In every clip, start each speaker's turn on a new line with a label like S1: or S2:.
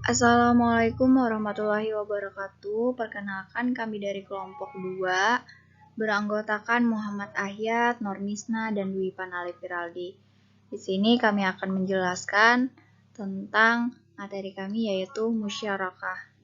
S1: Assalamualaikum warahmatullahi wabarakatuh. Perkenalkan kami dari kelompok 2 beranggotakan Muhammad Ahyat, Normisna, dan Dwi Panalip Firaldi. Di sini kami akan menjelaskan tentang materi kami yaitu musyarakah.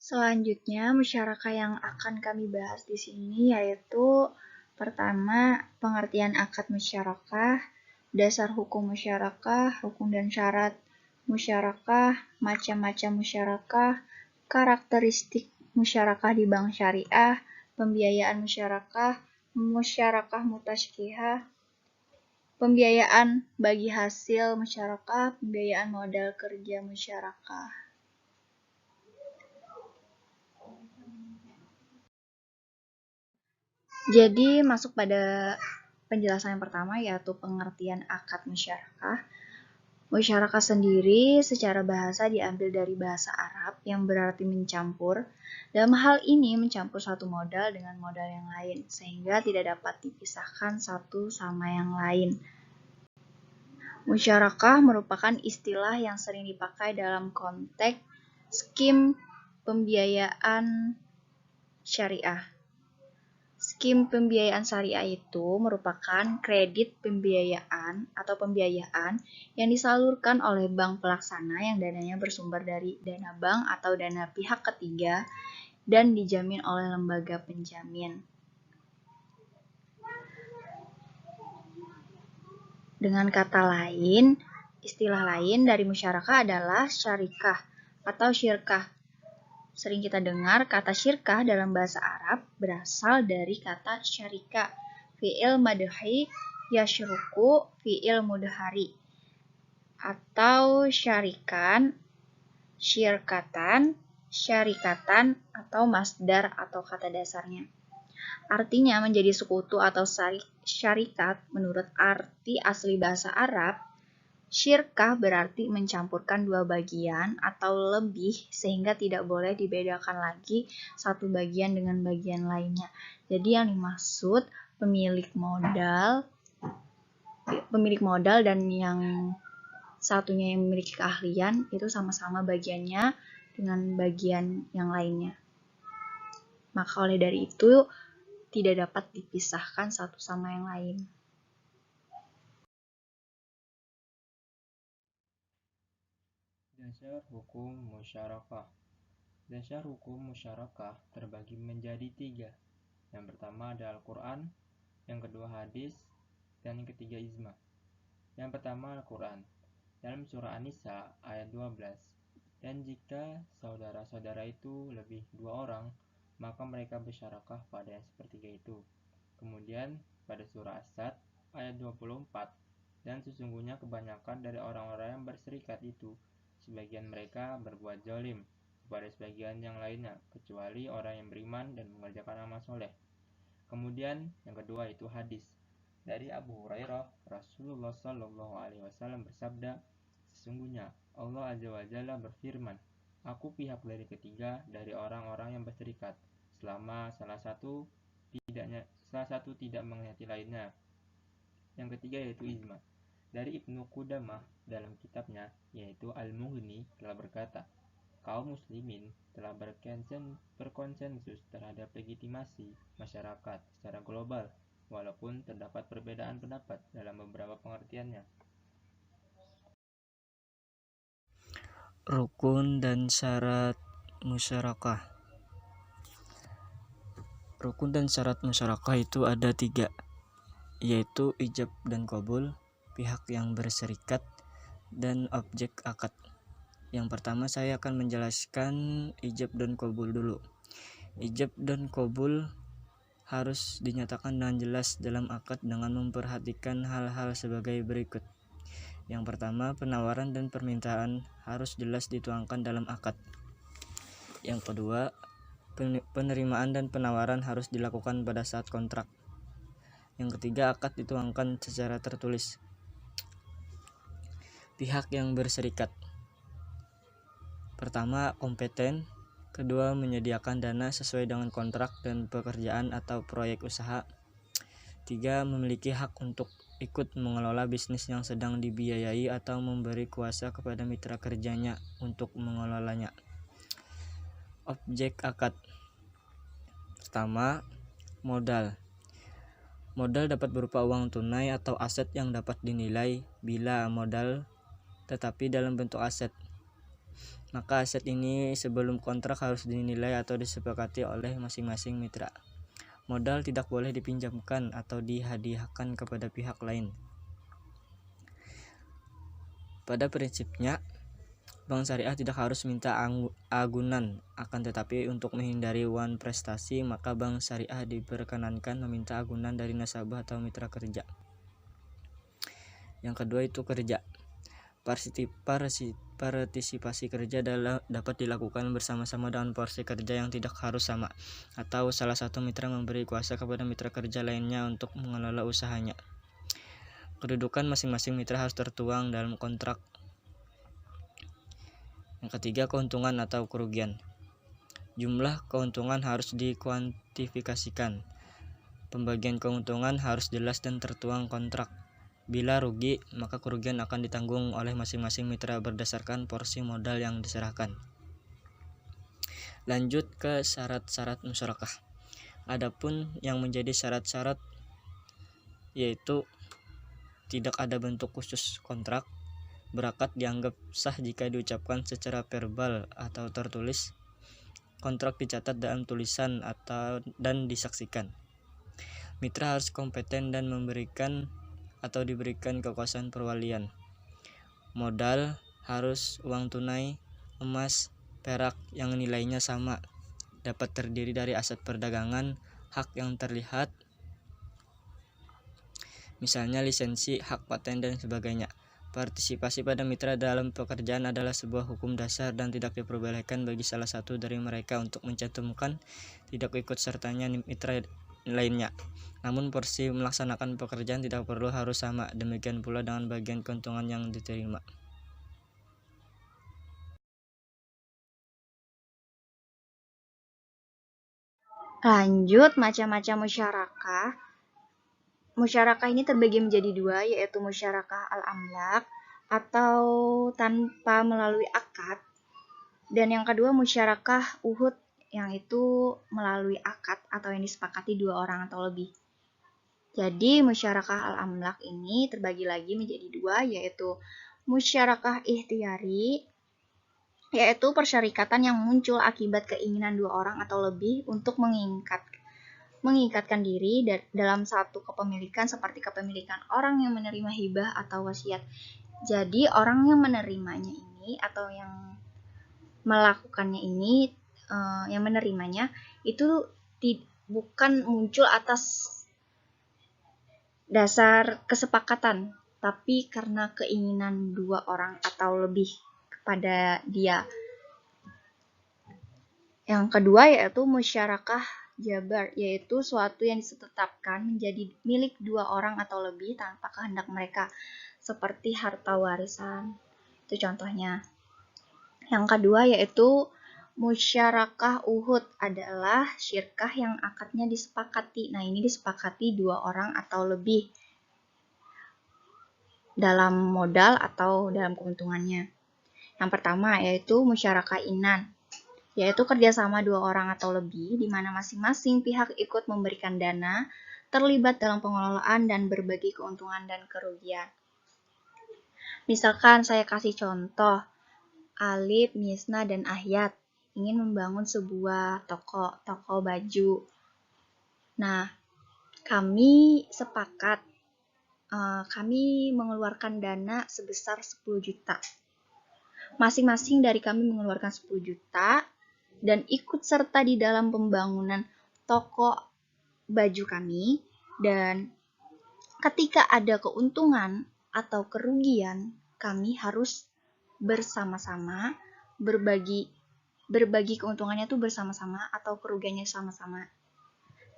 S1: Selanjutnya, musyarakah yang akan kami bahas di sini yaitu pertama, pengertian akad musyarakah, dasar hukum musyarakah, rukun dan syarat musyarakah, macam-macam musyarakah, karakteristik musyarakah di bank syariah, pembiayaan musyarakah, musyarakah mutasyikihah, pembiayaan bagi hasil musyarakah, pembiayaan modal kerja musyarakah. Jadi masuk pada penjelasan yang pertama yaitu pengertian akad musyarakah. Musyarakah sendiri secara bahasa diambil dari bahasa Arab yang berarti mencampur. Dalam hal ini mencampur satu modal dengan modal yang lain sehingga tidak dapat dipisahkan satu sama yang lain. Musyarakah merupakan istilah yang sering dipakai dalam konteks skim pembiayaan syariah. Skim pembiayaan syariah itu merupakan kredit pembiayaan atau pembiayaan yang disalurkan oleh bank pelaksana yang dananya bersumber dari dana bank atau dana pihak ketiga dan dijamin oleh lembaga penjamin. Dengan kata lain, istilah lain dari musyarakah adalah syarikah atau syirkah. Sering kita dengar kata syirkah dalam bahasa Arab berasal dari kata syarika, fi'il madhi yasyruku fi'il mudhari, atau syarikan, syirkatan, syarikatan, atau masdar atau kata dasarnya. Artinya menjadi sekutu atau syarikat menurut arti asli bahasa Arab. Syirkah berarti mencampurkan dua bagian atau lebih sehingga tidak boleh dibedakan lagi satu bagian dengan bagian lainnya. Jadi yang dimaksud pemilik modal dan yang satunya yang memiliki keahlian itu sama-sama bagiannya dengan bagian yang lainnya. Maka oleh dari itu tidak dapat dipisahkan satu sama yang lain.
S2: Dasar hukum musyarakah. Dasar hukum musyarakah terbagi menjadi 3. Yang pertama ada Al-Quran, yang kedua hadis, dan yang ketiga ijma. Yang pertama Al-Quran. Dalam surah An-Nisa ayat 12. Dan jika saudara-saudara itu lebih 2 orang, maka mereka bersyarakah pada yang sepertiga itu. Kemudian pada surah As-Sad ayat 24. Dan sesungguhnya kebanyakan dari orang-orang yang berserikat itu sebagian mereka berbuat zalim kepada sebagian yang lainnya, kecuali orang yang beriman dan mengerjakan amal soleh. Kemudian yang kedua itu hadis dari Abu Hurairah, Rasulullah Shallallahu Alaihi Wasallam bersabda, sesungguhnya Allah Azza wa Jalla berfirman, aku pihak dari ketiga dari orang-orang yang berserikat, selama salah satu tidak menghayati lainnya. Yang ketiga yaitu ijma. Dari Ibnu Qudamah dalam kitabnya yaitu Al-Mughni telah berkata, kaum muslimin telah berkonsensus terhadap legitimasi masyarakat secara global, walaupun terdapat perbedaan pendapat dalam beberapa pengertiannya.
S3: Rukun dan syarat musyarakah. Rukun dan syarat musyarakah itu ada 3, yaitu ijab dan qabul, pihak yang berserikat, dan objek akad. Yang pertama saya akan menjelaskan ijab dan qabul dulu. Ijab dan qabul harus dinyatakan dengan jelas dalam akad dengan memperhatikan hal-hal sebagai berikut. Yang pertama, penawaran dan permintaan harus jelas dituangkan dalam akad. Yang kedua, penerimaan dan penawaran harus dilakukan pada saat kontrak. Yang ketiga, akad dituangkan secara tertulis. Pihak yang berserikat. Pertama, kompeten. Kedua, menyediakan dana sesuai dengan kontrak dan pekerjaan atau proyek usaha. 3. Memiliki hak untuk ikut mengelola bisnis yang sedang dibiayai atau memberi kuasa kepada mitra kerjanya untuk mengelolanya. Objek akad. Pertama, modal. Modal dapat berupa uang tunai atau aset yang dapat dinilai bila modal tetapi dalam bentuk aset. Maka aset ini sebelum kontrak harus dinilai atau disepakati oleh masing-masing mitra. Modal tidak boleh dipinjamkan atau dihadiahkan kepada pihak lain. Pada prinsipnya, bank syariah tidak harus minta agunan, akan tetapi untuk menghindari wan prestasi, maka bank syariah diperkenankan meminta agunan dari nasabah atau mitra kerja. Yang kedua itu kerja. Partisipasi kerja dapat dilakukan bersama-sama dengan porsi kerja yang tidak harus sama, atau salah satu mitra memberi kuasa kepada mitra kerja lainnya untuk mengelola usahanya. Kedudukan masing-masing mitra harus tertuang dalam kontrak. Yang ketiga, keuntungan atau kerugian. Jumlah keuntungan harus dikuantifikasikan. Pembagian keuntungan harus jelas dan tertuang kontrak. Bila rugi, maka kerugian akan ditanggung oleh masing-masing mitra berdasarkan porsi modal yang diserahkan. Lanjut ke syarat-syarat musyarakah. Adapun yang menjadi syarat-syarat yaitu tidak ada bentuk khusus kontrak. Berakad dianggap sah jika diucapkan secara verbal atau tertulis. Kontrak dicatat dalam tulisan dan disaksikan. Mitra harus kompeten dan diberikan kekuasaan perwalian. Modal harus uang tunai, emas, perak yang nilainya sama. Dapat terdiri dari aset perdagangan, hak yang terlihat, misalnya lisensi, hak paten, dan sebagainya. Partisipasi pada mitra dalam pekerjaan adalah sebuah hukum dasar dan tidak diperbolehkan bagi salah satu dari mereka untuk mencantumkan tidak ikut sertanya mitra lainnya. Namun porsi melaksanakan pekerjaan tidak perlu harus sama, demikian pula dengan bagian keuntungan yang diterima.
S1: Lanjut, macam-macam musyarakah. Musyarakah ini terbagi menjadi dua, yaitu musyarakah al-amlak atau tanpa melalui akad, dan yang kedua musyarakah uhud, yang itu melalui akad atau yang disepakati dua orang atau lebih. Jadi musyarakah al-amlak ini terbagi lagi menjadi dua, yaitu musyarakah ikhtiyari, yaitu persyarikatan yang muncul akibat keinginan dua orang atau lebih untuk mengikatkan diri dalam satu kepemilikan, seperti kepemilikan orang yang menerima hibah atau wasiat. Jadi orang yang menerimanya ini atau yang melakukannya ini, yang menerimanya itu bukan muncul atas dasar kesepakatan, tapi karena keinginan dua orang atau lebih kepada dia. Yang kedua yaitu musyarakah jabar, yaitu suatu yang ditetapkan menjadi milik dua orang atau lebih tanpa kehendak mereka, seperti harta warisan. Itu contohnya. Yang kedua yaitu musyarakah uhud, adalah syirkah yang akadnya disepakati. Nah, ini disepakati dua orang atau lebih dalam modal atau dalam keuntungannya. Yang pertama yaitu musyarakah inan, yaitu kerjasama dua orang atau lebih di mana masing-masing pihak ikut memberikan dana, terlibat dalam pengelolaan dan berbagi keuntungan dan kerugian. Misalkan saya kasih contoh, Alif, Misna, dan Ahyat ingin membangun sebuah toko baju. Nah, kami sepakat, kami mengeluarkan dana sebesar 10 juta. Masing-masing dari kami mengeluarkan 10 juta dan ikut serta di dalam pembangunan toko baju kami, dan ketika ada keuntungan atau kerugian, kami harus bersama-sama berbagi keuntungannya tuh bersama-sama atau kerugiannya sama-sama.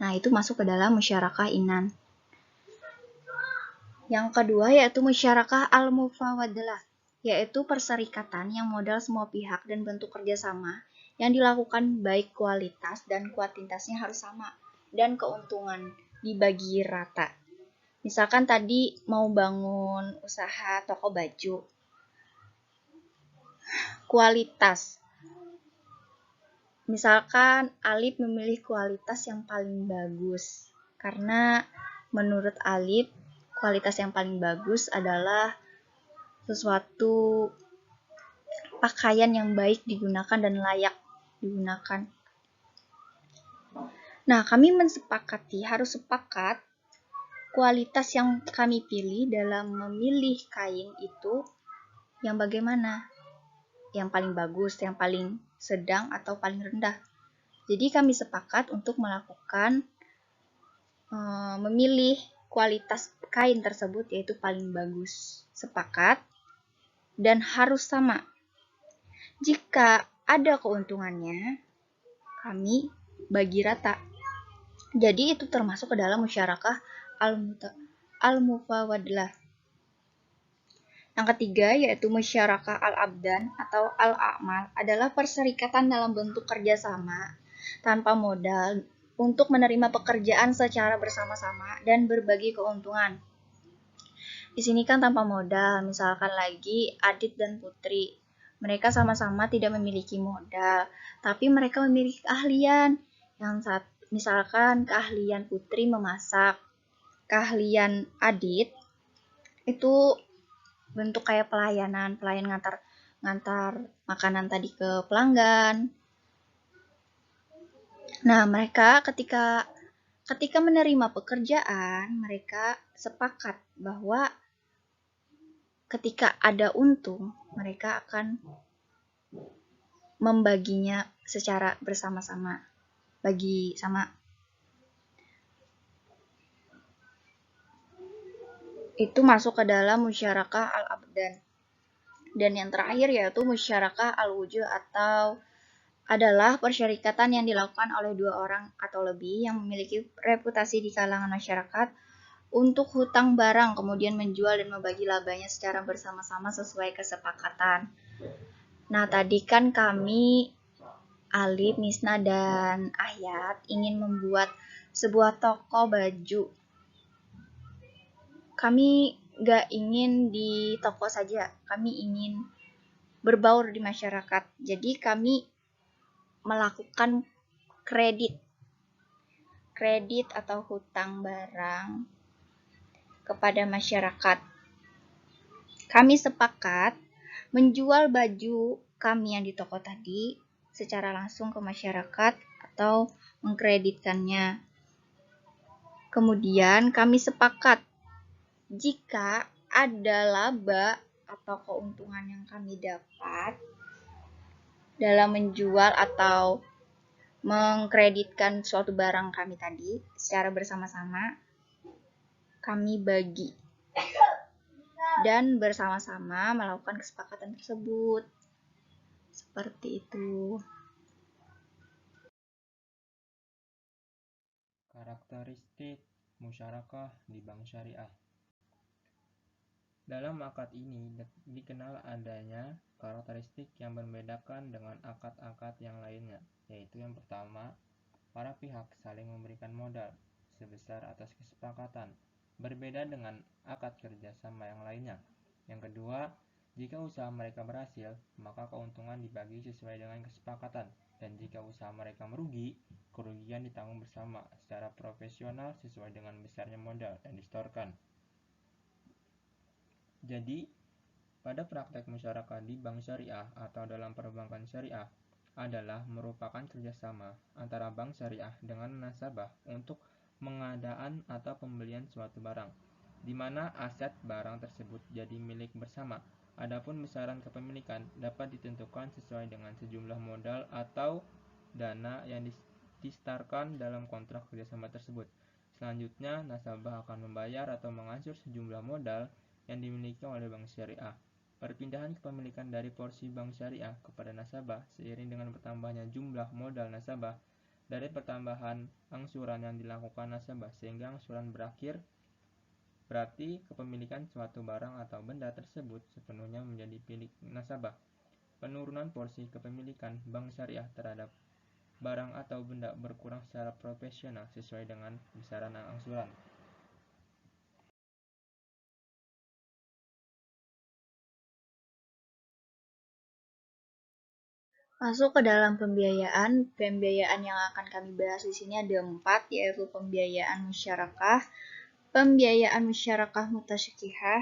S1: Nah, itu masuk ke dalam musyarakah inan. Yang kedua yaitu musyarakah al-mufawadalah, yaitu perserikatan yang modal semua pihak dan bentuk kerjasama yang dilakukan baik kualitas dan kuantitasnya harus sama, dan keuntungan dibagi rata. Misalkan tadi mau bangun usaha toko baju, kualitas. Misalkan Alif memilih kualitas yang paling bagus, karena menurut Alif kualitas yang paling bagus adalah sesuatu pakaian yang baik digunakan dan layak digunakan. Nah, kami harus sepakat kualitas yang kami pilih dalam memilih kain itu yang bagaimana? Yang paling bagus, yang paling sedang, atau paling rendah. Jadi kami sepakat untuk melakukan memilih kualitas kain tersebut yaitu paling bagus. Sepakat dan harus sama. Jika ada keuntungannya, kami bagi rata. Jadi itu termasuk ke dalam musyarakah al-mufawadalah. Yang ketiga yaitu musyarakah al-abdan atau al-a'mal adalah perserikatan dalam bentuk kerjasama tanpa modal untuk menerima pekerjaan secara bersama-sama dan berbagi keuntungan. Di sini kan tanpa modal, misalkan lagi Adit dan Putri. Mereka sama-sama tidak memiliki modal, tapi mereka memiliki keahlian. Misalkan keahlian Putri memasak, keahlian Adit itu bentuk kayak pelayan ngantar makanan tadi ke pelanggan. Nah, mereka ketika menerima pekerjaan, mereka sepakat bahwa ketika ada untung, mereka akan membaginya secara bersama-sama. Bagi sama. Itu masuk ke dalam musyarakah al-abdan. Dan yang terakhir yaitu musyarakah al-wujud atau adalah persyarikatan yang dilakukan oleh dua orang atau lebih yang memiliki reputasi di kalangan masyarakat untuk hutang barang, kemudian menjual dan membagi labanya secara bersama-sama sesuai kesepakatan. Nah, tadi kan kami, Alif, Misna, dan Ayat ingin membuat sebuah toko baju. Kami gak ingin di toko saja, kami ingin berbaur di masyarakat. Jadi kami melakukan kredit atau hutang barang kepada masyarakat. Kami sepakat menjual baju kami yang di toko tadi secara langsung ke masyarakat atau mengkreditkannya. Kemudian kami sepakat jika ada laba atau keuntungan yang kami dapat dalam menjual atau mengkreditkan suatu barang kami tadi secara bersama-sama, kami bagi dan bersama-sama melakukan kesepakatan tersebut. Seperti itu.
S2: Karakteristik musyarakah di bank syariah. Dalam akad ini dikenal adanya karakteristik yang membedakan dengan akad-akad yang lainnya, yaitu yang pertama, para pihak saling memberikan modal sebesar atas kesepakatan, berbeda dengan akad kerjasama yang lainnya. Yang kedua, jika usaha mereka berhasil, maka keuntungan dibagi sesuai dengan kesepakatan, dan jika usaha mereka merugi, kerugian ditanggung bersama secara profesional sesuai dengan besarnya modal yang disetorkan. Jadi, pada praktek musyarakah di bank syariah atau dalam perbankan syariah adalah merupakan kerjasama antara bank syariah dengan nasabah untuk pengadaan atau pembelian suatu barang, di mana aset barang tersebut jadi milik bersama. Adapun besaran kepemilikan dapat ditentukan sesuai dengan sejumlah modal atau dana yang disetorkan dalam kontrak kerjasama tersebut. Selanjutnya, nasabah akan membayar atau mengancur sejumlah modal yang dimiliki oleh bank syariah. Perpindahan kepemilikan dari porsi bank syariah kepada nasabah seiring dengan bertambahnya jumlah modal nasabah dari pertambahan angsuran yang dilakukan nasabah sehingga angsuran berakhir, berarti kepemilikan suatu barang atau benda tersebut sepenuhnya menjadi milik nasabah. Penurunan porsi kepemilikan bank syariah terhadap barang atau benda berkurang secara proporsional sesuai dengan besaran angsuran.
S1: Masuk ke dalam pembiayaan. Pembiayaan yang akan kami bahas di sini ada 4, yaitu pembiayaan musyarakah, pembiayaan musyarakah mutasyakihah,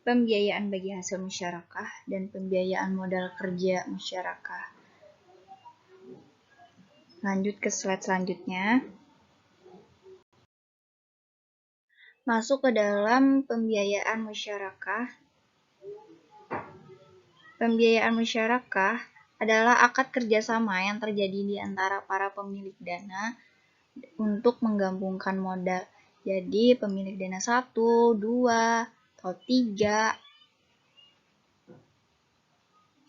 S1: pembiayaan bagi hasil musyarakah, dan pembiayaan modal kerja musyarakah. Lanjut ke slide selanjutnya. Masuk ke dalam pembiayaan musyarakah. Pembiayaan musyarakah adalah akad kerjasama yang terjadi di antara para pemilik dana untuk menggabungkan modal. Jadi pemilik dana 1, 2, atau 3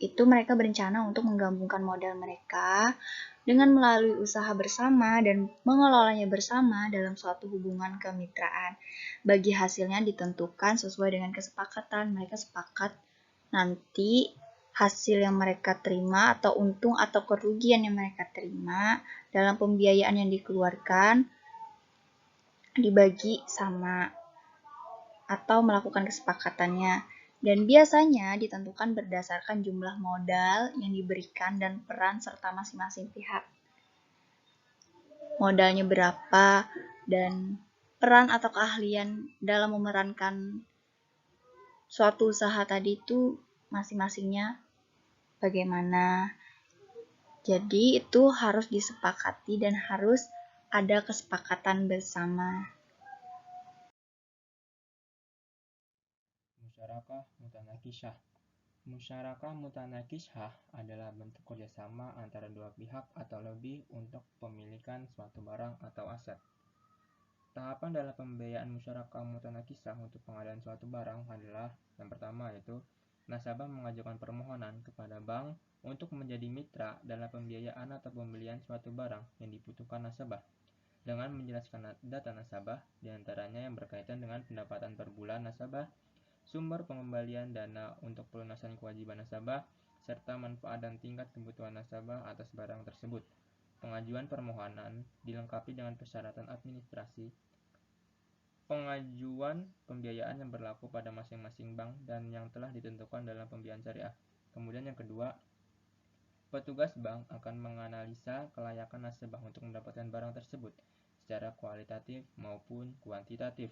S1: itu mereka berencana untuk menggabungkan modal mereka dengan melalui usaha bersama dan mengelolanya bersama dalam suatu hubungan kemitraan. Bagi hasilnya ditentukan sesuai dengan kesepakatan. Mereka sepakat nanti hasil yang mereka terima atau untung atau kerugian yang mereka terima dalam pembiayaan yang dikeluarkan dibagi sama atau melakukan kesepakatannya. Dan biasanya ditentukan berdasarkan jumlah modal yang diberikan dan peran serta masing-masing pihak. Modalnya berapa dan peran atau keahlian dalam memerankan suatu usaha tadi itu masing-masingnya bagaimana. Jadi itu harus disepakati dan harus ada kesepakatan bersama.
S2: Musyarakah mutanakishah. Musyarakah mutanakishah adalah bentuk kerjasama antara dua pihak atau lebih untuk pemilikan suatu barang atau aset. Tahapan dalam pembiayaan musyarakah mutanakishah untuk pengadaan suatu barang adalah yang pertama, yaitu nasabah mengajukan permohonan kepada bank untuk menjadi mitra dalam pembiayaan atau pembelian suatu barang yang dibutuhkan nasabah dengan menjelaskan data nasabah, diantaranya yang berkaitan dengan pendapatan per bulan nasabah, sumber pengembalian dana untuk pelunasan kewajiban nasabah, serta manfaat dan tingkat kebutuhan nasabah atas barang tersebut. Pengajuan permohonan dilengkapi dengan persyaratan administrasi, pengajuan pembiayaan yang berlaku pada masing-masing bank dan yang telah ditentukan dalam pembiayaan syariah. Kemudian yang kedua, petugas bank akan menganalisa kelayakan nasabah untuk mendapatkan barang tersebut secara kualitatif maupun kuantitatif.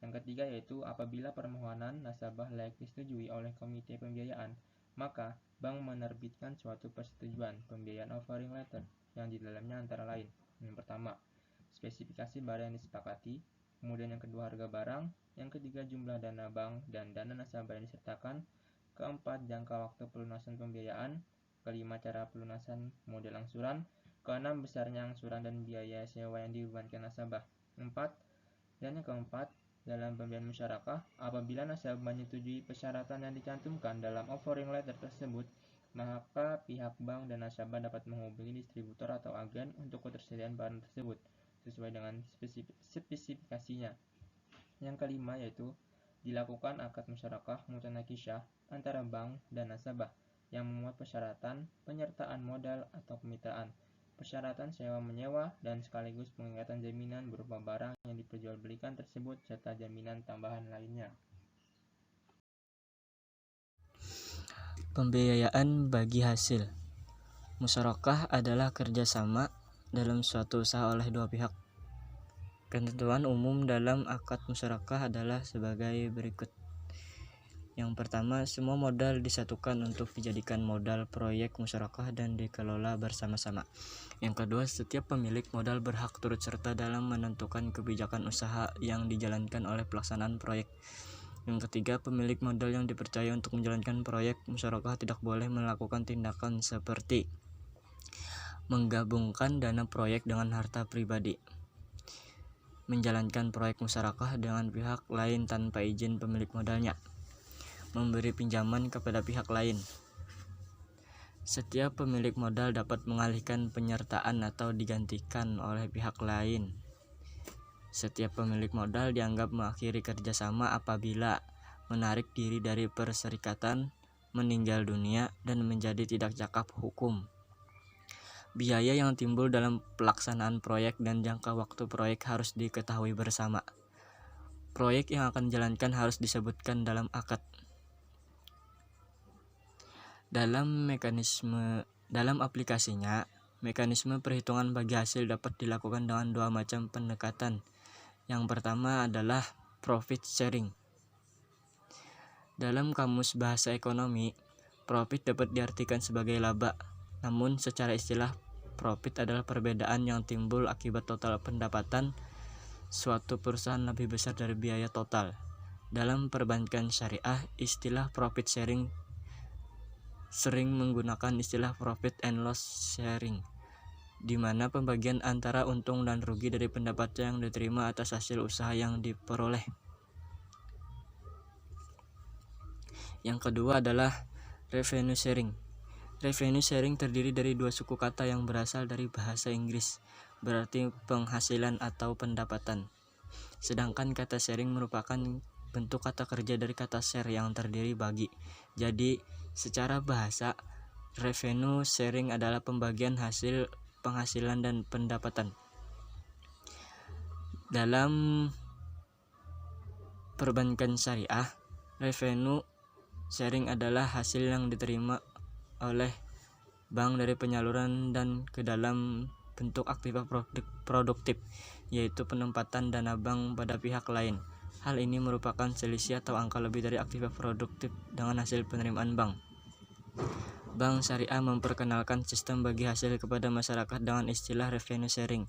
S2: Yang ketiga yaitu apabila permohonan nasabah layak disetujui oleh komite pembiayaan, maka bank menerbitkan suatu persetujuan pembiayaan offering letter yang di dalamnya antara lain, yang pertama, spesifikasi barang yang disepakati, kemudian yang kedua harga barang, yang ketiga jumlah dana bank dan dana nasabah yang disertakan, keempat jangka waktu pelunasan pembiayaan, kelima cara pelunasan model angsuran, keenam besarnya angsuran dan biaya sewa yang dibebankan nasabah, dan yang keempat, dalam pembiayaan musyarakah, apabila nasabah menyetujui persyaratan yang dicantumkan dalam offering letter tersebut, maka pihak bank dan nasabah dapat menghubungi distributor atau agen untuk ketersediaan barang tersebut sesuai dengan spesifikasinya. Yang kelima yaitu dilakukan akad musyarakah mutanakishah antara bank dan nasabah yang memuat persyaratan penyertaan modal atau kemitraan, persyaratan sewa-menyewa, dan sekaligus pengingkatan jaminan berupa barang yang diperjualbelikan tersebut serta jaminan tambahan lainnya.
S3: Pembiayaan bagi hasil. Musyarakah adalah kerjasama dalam suatu usaha oleh dua pihak. Ketentuan umum dalam akad musyarakah adalah sebagai berikut. Yang pertama, semua modal disatukan untuk dijadikan modal proyek musyarakah dan dikelola bersama-sama. Yang kedua, setiap pemilik modal berhak turut serta dalam menentukan kebijakan usaha yang dijalankan oleh pelaksanaan proyek. Yang ketiga, pemilik modal yang dipercaya untuk menjalankan proyek musyarakah tidak boleh melakukan tindakan seperti menggabungkan dana proyek dengan harta pribadi, menjalankan proyek musyarakah dengan pihak lain tanpa izin pemilik modalnya, memberi pinjaman kepada pihak lain. Setiap pemilik modal dapat mengalihkan penyertaan atau digantikan oleh pihak lain. Setiap pemilik modal dianggap mengakhiri kerjasama apabila menarik diri dari perserikatan, meninggal dunia, dan menjadi tidak cakap hukum. Biaya yang timbul dalam pelaksanaan proyek dan jangka waktu proyek harus diketahui bersama. Proyek yang akan dijalankan harus disebutkan dalam akad. Dalam aplikasinya, mekanisme perhitungan bagi hasil dapat dilakukan dengan dua macam pendekatan. Yang pertama adalah profit sharing. Dalam kamus bahasa ekonomi, profit dapat diartikan sebagai laba. Namun secara istilah, profit adalah perbedaan yang timbul akibat total pendapatan suatu perusahaan lebih besar dari biaya total. Dalam perbankan syariah, istilah profit sharing sering menggunakan istilah profit and loss sharing, di mana pembagian antara untung dan rugi dari pendapatan yang diterima atas hasil usaha yang diperoleh. Yang kedua adalah revenue sharing. Revenue sharing terdiri dari dua suku kata yang berasal dari bahasa Inggris, berarti penghasilan atau pendapatan. Sedangkan kata sharing merupakan bentuk kata kerja dari kata share yang terdiri bagi. Jadi, secara bahasa, revenue sharing adalah pembagian hasil penghasilan dan pendapatan. Dalam perbankan syariah, revenue sharing adalah hasil yang diterima oleh bank dari penyaluran dan ke dalam bentuk aktiva produktif, yaitu penempatan dana bank pada pihak lain. Hal ini merupakan selisih atau angka lebih dari aktiva produktif dengan hasil penerimaan bank. Bank Syariah memperkenalkan sistem bagi hasil kepada masyarakat dengan istilah revenue sharing,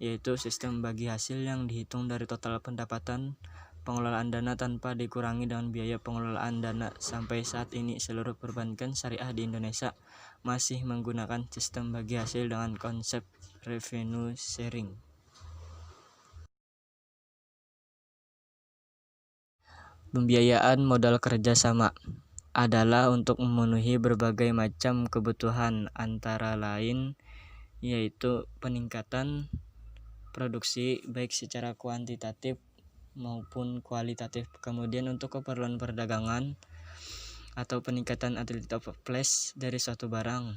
S3: yaitu sistem bagi hasil yang dihitung dari total pendapatan pengelolaan dana tanpa dikurangi dengan biaya pengelolaan dana. Sampai saat ini seluruh perbankan syariah di Indonesia masih menggunakan sistem bagi hasil dengan konsep revenue sharing. Pembiayaan modal kerjasama adalah untuk memenuhi berbagai macam kebutuhan, antara lain yaitu peningkatan produksi baik secara kuantitatif maupun kualitatif. Kemudian untuk keperluan perdagangan atau peningkatan ability of place dari suatu barang.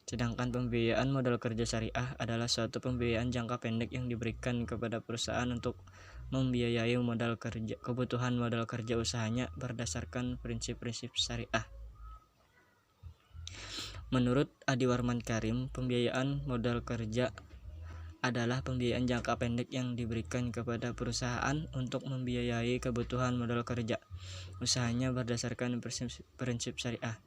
S3: Sedangkan pembiayaan modal kerja syariah adalah suatu pembiayaan jangka pendek yang diberikan kepada perusahaan untuk membiayai kebutuhan modal kerja usahanya berdasarkan prinsip-prinsip syariah. Menurut Adi Warman Karim, pembiayaan modal kerja adalah pembiayaan jangka pendek yang diberikan kepada perusahaan untuk membiayai kebutuhan modal kerja usahanya berdasarkan prinsip syariah.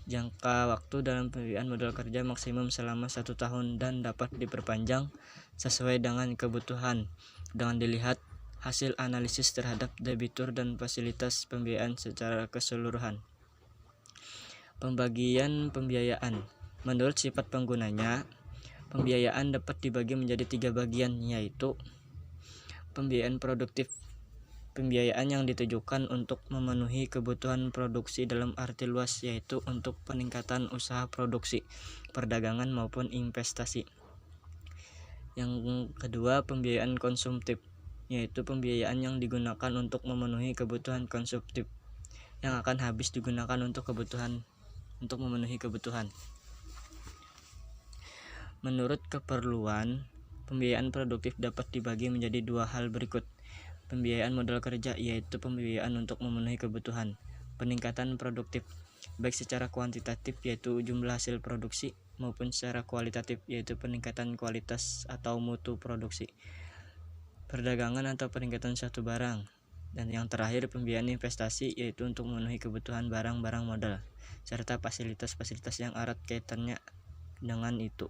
S3: Jangka waktu dalam pembiayaan modal kerja maksimum selama 1 tahun dan dapat diperpanjang sesuai dengan kebutuhan dengan dilihat hasil analisis terhadap debitur dan fasilitas pembiayaan secara keseluruhan. Pembagian pembiayaan. Menurut sifat penggunanya, pembiayaan dapat dibagi menjadi 3 bagian, yaitu pembiayaan produktif. Pembiayaan yang ditujukan untuk memenuhi kebutuhan produksi dalam arti luas, yaitu untuk peningkatan usaha produksi, perdagangan maupun investasi. Yang kedua, pembiayaan konsumtif, yaitu pembiayaan yang digunakan untuk memenuhi kebutuhan konsumtif yang akan habis digunakan untuk memenuhi kebutuhan. Menurut keperluan, pembiayaan produktif dapat dibagi menjadi 2 hal berikut. Pembiayaan modal kerja, yaitu pembiayaan untuk memenuhi kebutuhan peningkatan produktif, baik secara kuantitatif yaitu jumlah hasil produksi, maupun secara kualitatif yaitu peningkatan kualitas atau mutu produksi, perdagangan atau peningkatan suatu barang. Dan yang terakhir, pembiayaan investasi, yaitu untuk memenuhi kebutuhan barang-barang modal serta fasilitas-fasilitas yang erat kaitannya dengan itu.